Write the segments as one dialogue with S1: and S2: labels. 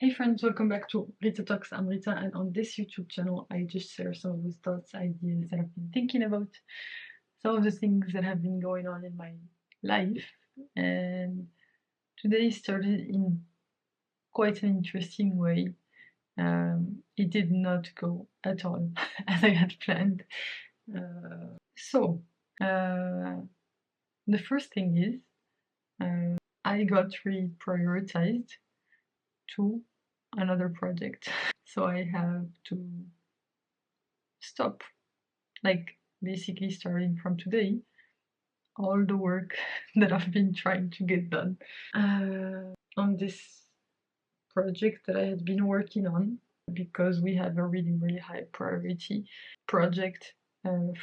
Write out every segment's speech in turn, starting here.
S1: Hey friends, welcome back to Rita Talks. I'm Rita, and on this YouTube channel, I just share some of those thoughts, ideas that I've been thinking about, some of the things that have been going on in my life. And today started in quite an interesting way. It did not go at all as I had planned. So, the first thing is, I got reprioritized to another project. So I have to stop, like basically starting from today, all the work that I've been trying to get done on this project that I had been working on, because we have a really high priority project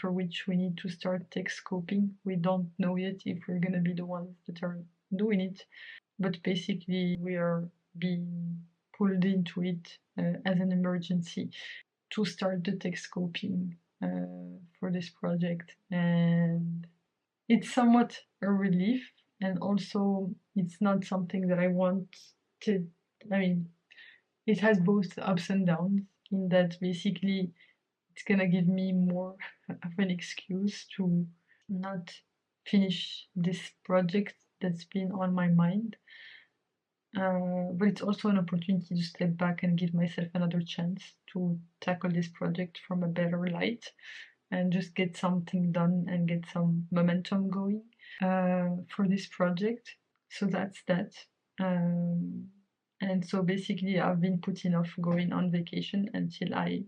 S1: for which we need to start tech scoping. We don't know yet if we're gonna be the ones that are doing it, but basically we are being pulled into it as an emergency to start the tech scoping for this project. And it's somewhat a relief, and also it's not something that I want to. I mean, it has both ups and downs, in that basically it's gonna give me more of an excuse to not finish this project that's been on my mind. But it's also an opportunity to step back and give myself another chance to tackle this project from a better light and just get something done and get some momentum going for this project. So that's that. And so basically, I've been putting off going on vacation until I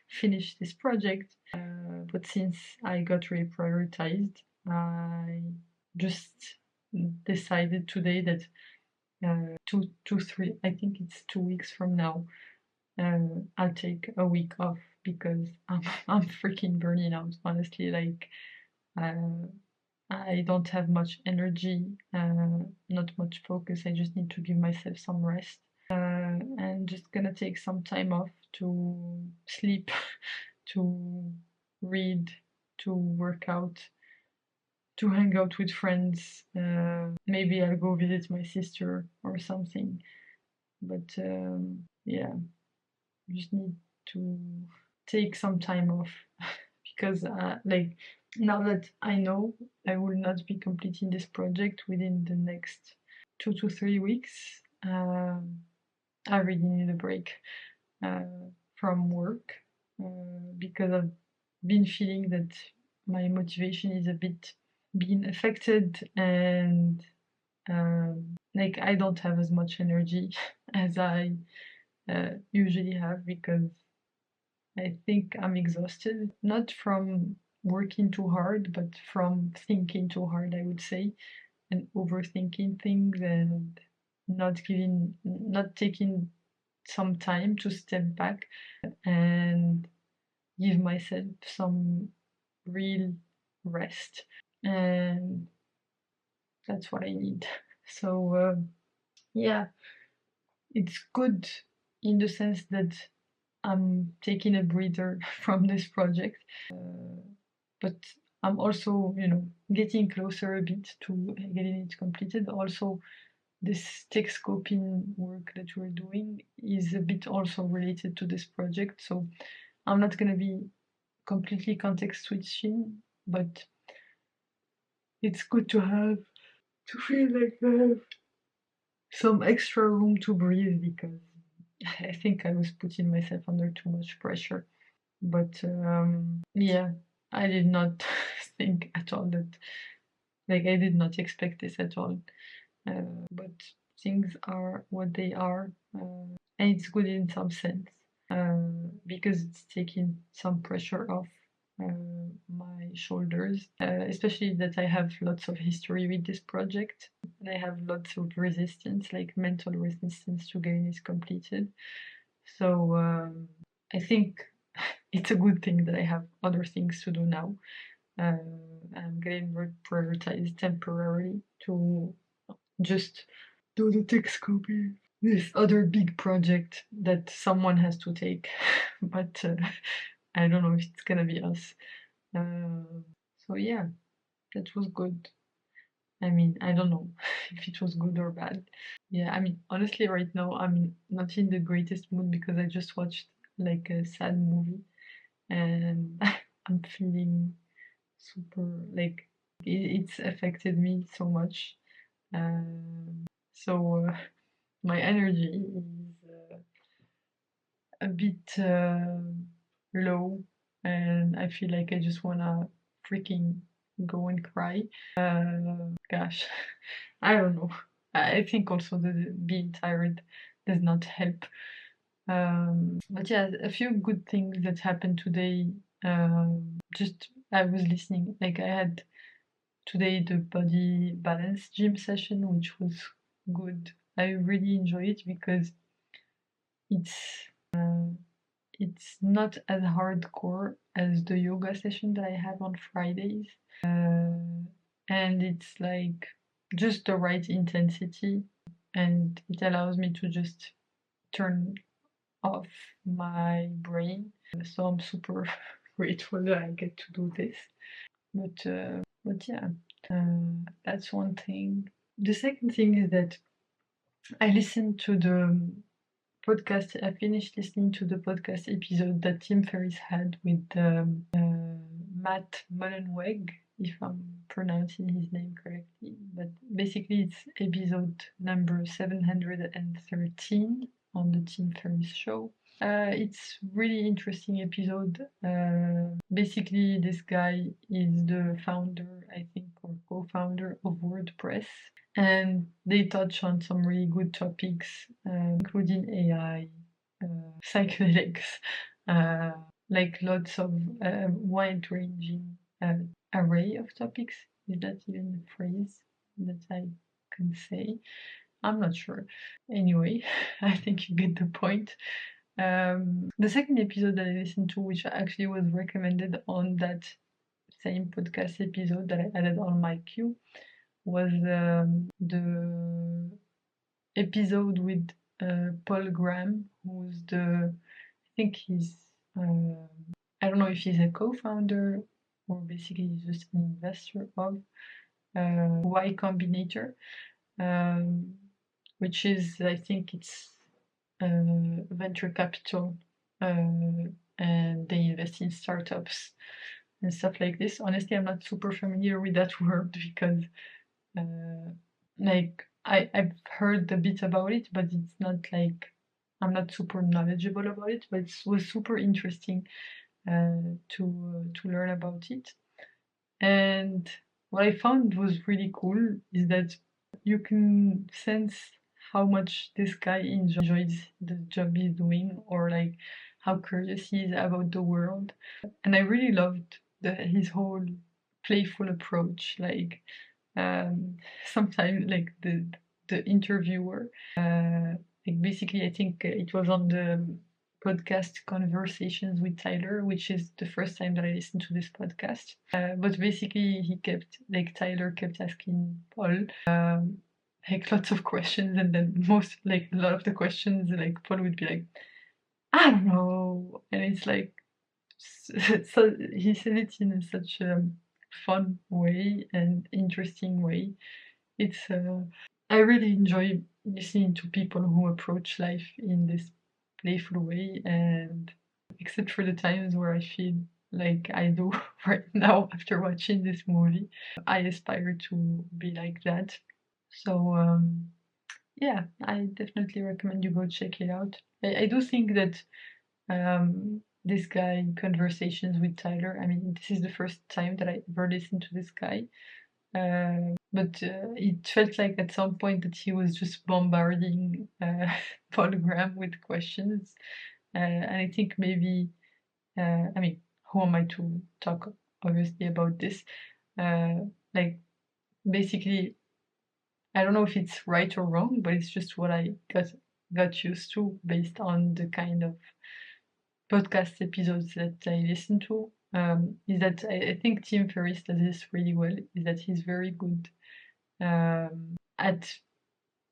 S1: finish this project. But since I got reprioritized, I just decided today that I think it's 2 weeks from now, I'll take a week off, because I'm freaking burning out, honestly. Like, I don't have much energy, not much focus. I just need to give myself some rest. And just gonna take some time off to sleep, to read, to work out, to hang out with friends. Maybe I'll go visit my sister or something. But yeah, just need to take some time off because like, now that I know I will not be completing this project within the next 2 to 3 weeks, I really need a break from work, because I've been feeling that my motivation is a bit being affected, and like, I don't have as much energy as I usually have, because I think I'm exhausted, not from working too hard, but from thinking too hard, I would say, and overthinking things, and not taking some time to step back and give myself some real rest. And that's what I need. So, yeah, it's good in the sense that I'm taking a breather from this project, but I'm also, getting closer a bit to getting it completed. Also, this tech scoping work that we're doing is a bit also related to this project, so I'm not going to be completely context switching, but it's good to feel like I have some extra room to breathe, because I think I was putting myself under too much pressure. But yeah, I did not think at all that, like, I did not expect this at all. But things are what they are, and it's good in some sense, because it's taking some pressure off my shoulders, especially that I have lots of history with this project, and I have lots of resistance, like mental resistance, to getting this completed. So I think it's a good thing that I have other things to do now. I'm getting prioritized temporarily to just do the tech scoping, this other big project that someone has to take, but I don't know if it's gonna be us. So yeah, that was good. I mean, I don't know if it was good or bad. Yeah, I mean, honestly, right now I'm not in the greatest mood because I just watched like a sad movie and I'm feeling super like it's affected me so much. So my energy is a bit low, and I feel like I just wanna freaking go and cry. Gosh, I don't know. I think also the being tired does not help. But yeah, a few good things that happened today. Just I was listening, like I had today the body balance gym session, which was good. I really enjoy it because it's it's not as hardcore as the yoga session that I have on Fridays. And it's like just the right intensity, and it allows me to just turn off my brain. So I'm super grateful that I get to do this. But yeah, that's one thing. The second thing is that I listened to the podcast. I finished listening to the podcast episode that Tim Ferriss had with Matt Mullenweg, if I'm pronouncing his name correctly. But basically, it's episode number 713 on the Tim Ferriss show. It's really interesting episode. Basically, this guy is the founder, I think, or co-founder of WordPress, and they touch on some really good topics, including AI, psychedelics, uh, like lots of wide-ranging array of topics. Is that even a phrase that I can say? I'm not sure. Anyway, I think you get the point. The second episode that I listened to, which actually was recommended on that same podcast episode that I added on my queue, was the episode with Paul Graham, who's I think he's, I don't know if he's a co-founder or basically he's just an investor of Y Combinator, which is, I think it's venture capital, and they invest in startups and stuff like this. Honestly, I'm not super familiar with that word because, like, I've heard a bit about it, but it's not like I'm not super knowledgeable about it. But it was super interesting to learn about it. And what I found was really cool is that you can sense how much this guy enjoys the job he's doing, or like how curious he is about the world. And I really loved his whole playful approach. Like sometimes, like the interviewer, like basically, I think it was on the podcast Conversations with Tyler, which is the first time that I listened to this podcast. But basically, Tyler kept asking Paul like lots of questions, and then a lot of the questions, like Paul would be like, I don't know, and it's like, so he said it in such a fun way and interesting way. It's I really enjoy listening to people who approach life in this playful way, and except for the times where I feel like I do right now after watching this movie, I aspire to be like that. So yeah, I definitely recommend you go check it out. I do think that this guy, Conversations with Tyler, I mean, this is the first time that I ever listened to this guy. But it felt like at some point that he was just bombarding Paul Graham with questions. And I think maybe, I mean, who am I to talk obviously about this? Like, basically, I don't know if it's right or wrong, but it's just what I got used to based on the kind of podcast episodes that I listen to. Is that I think Tim Ferriss does this really well. Is that he's very good at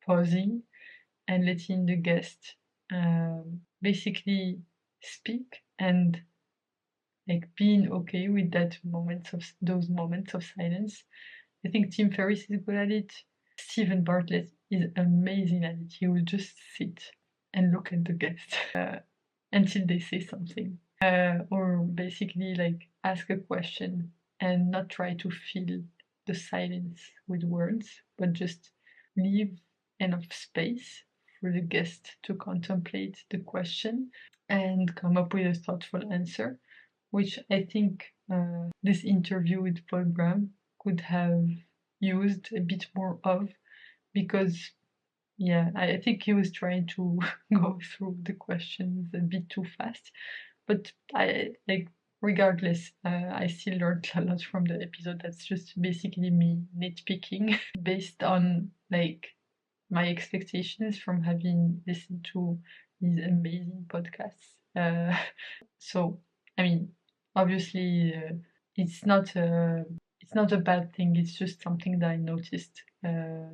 S1: pausing and letting the guest basically speak, and like being okay with those moments of silence. I think Tim Ferriss is good at it. Stephen Bartlett is amazing at it. He will just sit and look at the guest until they say something. Or basically like ask a question and not try to fill the silence with words, but just leave enough space for the guest to contemplate the question and come up with a thoughtful answer, which I think this interview with Paul Graham could have used a bit more of, because yeah, I think he was trying to go through the questions a bit too fast, but I like regardless, I still learned a lot from the episode. That's just basically me nitpicking based on like my expectations from having listened to these amazing podcasts. So I mean, obviously, it's not a it's not a bad thing. It's just something that I noticed I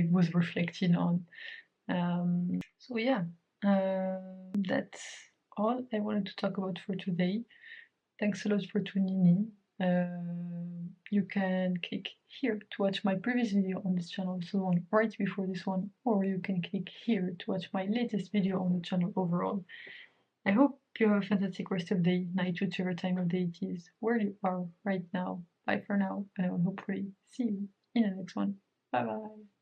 S1: was reflecting on. So yeah, that's all I wanted to talk about for today. Thanks a lot for tuning in. You can click here to watch my previous video on this channel, so the one right before this one, or you can click here to watch my latest video on the channel overall. I hope you have a fantastic rest of the day, night, whichever time of day it is, where you are right now. Bye for now, and I will hopefully see you in the next one. Bye bye.